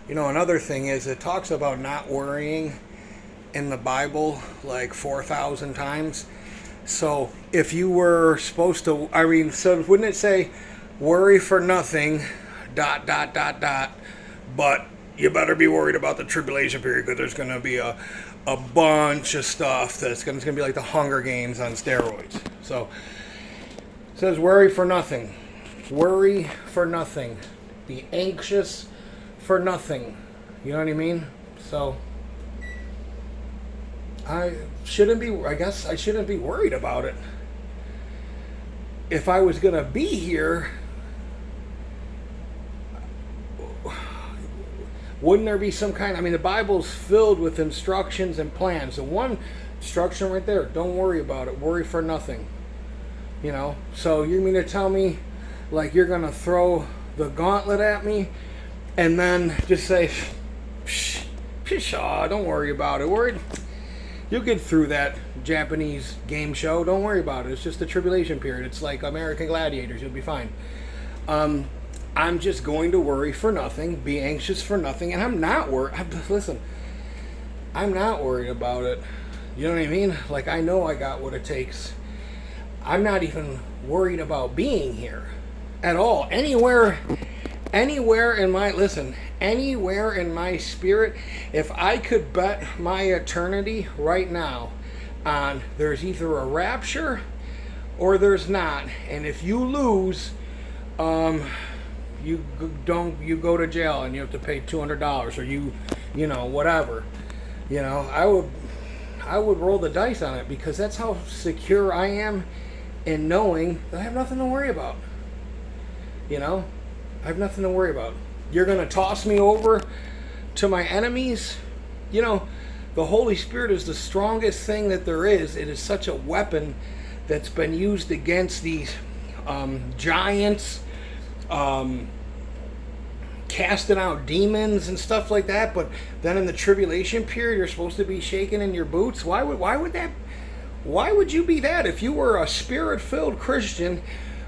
You know, another thing is it talks about not worrying in the Bible like 4,000 times. So if you were supposed to, I mean, so wouldn't it say, worry for nothing, dot, dot, dot, dot, but you better be worried about the tribulation period because there's going to be a bunch of stuff that's going to be like the Hunger Games on steroids. So it says, worry for nothing. Worry for nothing. Be anxious for nothing. You know what I mean? So I guess I shouldn't be worried about it. If I was going to be here, wouldn't there be some kind, I mean, the Bible's filled with instructions and plans. The one instruction right there, don't worry about it. Worry for nothing. You know? So you mean to tell me, like, you're going to throw the gauntlet at me and then just say, pshaw, don't worry about it. You'll get through that Japanese game show. Don't worry about it. It's just the tribulation period. It's like American Gladiators. You'll be fine. I'm just going to worry for nothing, be anxious for nothing, and I'm not worried. Listen, I'm not worried about it. You know what I mean? Like, I know I got what it takes. I'm not even worried about being here at all. Anywhere in my spirit, if I could bet my eternity right now on there's either a rapture or there's not, and if you lose, you go to jail and you have to pay $200 or you know, whatever. You know, I would roll the dice on it because that's how secure I am in knowing that I have nothing to worry about. You know, I have nothing to worry about. You're going to toss me over to my enemies? You know, the Holy Spirit is the strongest thing that there is. It is such a weapon that's been used against these giants, casting out demons and stuff like that. But then in the tribulation period, you're supposed to be shaking in your boots. Why would you be that? If you were a spirit-filled Christian,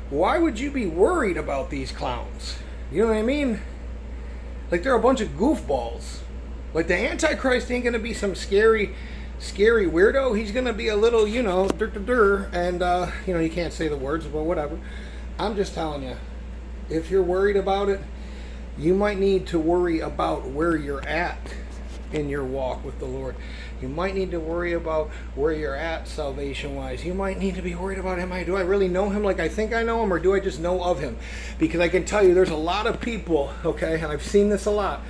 why would you be worried about these clowns? You know what I mean? Like, they're a bunch of goofballs. Like, the Antichrist ain't going to be some scary weirdo. He's going to be a little, you know, and, you know, you can't say the words, but whatever. I'm just telling you, if you're worried about it, you might need to worry about where you're at in your walk with the Lord. You might need to worry about where you're at salvation-wise. You might need to be worried about, do I really know him like I think I know him, or do I just know of him? Because I can tell you there's a lot of people, okay, and I've seen this a lot.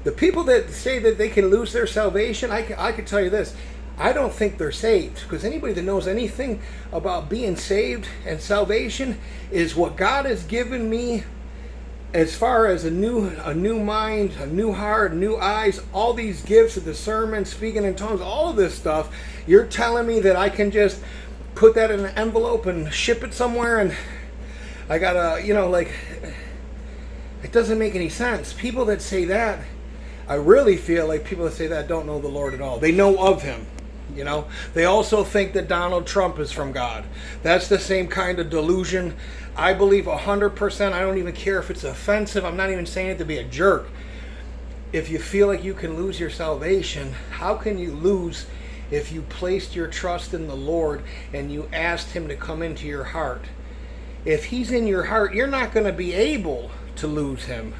The people that say that they can lose their salvation, I can tell you this. I don't think they're saved, because anybody that knows anything about being saved and salvation is what God has given me as far as a new mind, a new heart, new eyes, all these gifts of discernment, speaking in tongues, all of this stuff. You're telling me that I can just put that in an envelope and ship it somewhere, and I gotta, you know, like, it doesn't make any sense. People that say that, I really feel like people that say that don't know the Lord at all. They know of him. You know, they also think that Donald Trump is from God. That's the same kind of delusion. I believe 100%. I don't even care if it's offensive. I'm not even saying it to be a jerk. If you feel like you can lose your salvation, how can you lose if you placed your trust in the Lord and you asked him to come into your heart? If he's in your heart, you're not going to be able to lose him.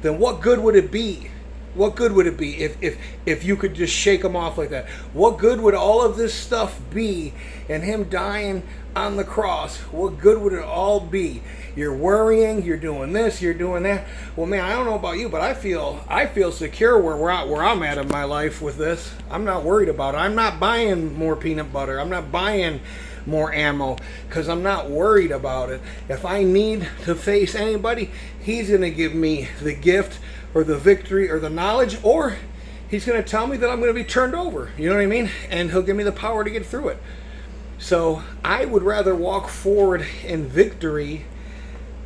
Then what good would it be? What good would it be if you could just shake him off like that? What good would all of this stuff be and him dying on the cross? What good would it all be? You're worrying, you're doing this, you're doing that. Well, man, I don't know about you, but I feel secure where I'm at in my life with this. I'm not worried about it. I'm not buying more peanut butter. I'm not buying more ammo because I'm not worried about it. If I need to face anybody, he's going to give me the gift or the victory or the knowledge, or he's going to tell me that I'm going to be turned over. You know what I mean? And he'll give me the power to get through it. So I would rather walk forward in victory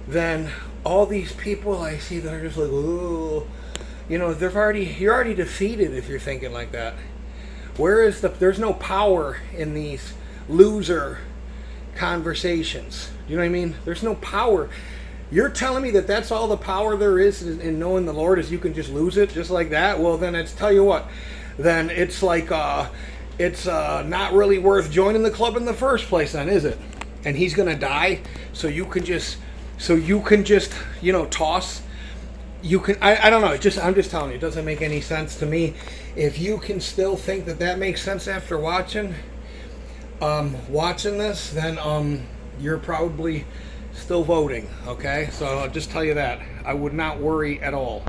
than all these people I see that are just like, oh, you know, you're already defeated if you're thinking like that. There's no power in these loser conversations. You know what I mean? There's no power. You're telling me that that's all the power there is in knowing the Lord is you can just lose it just like that? Well, then it's tell you what, then it's like it's not really worth joining the club in the first place, then is it? And he's gonna die, so you can just toss. You can I don't know. I'm just telling you, it doesn't make any sense to me. If you can still think that makes sense after watching this, then you're probably still voting, okay? So I'll just tell you that. I would not worry at all.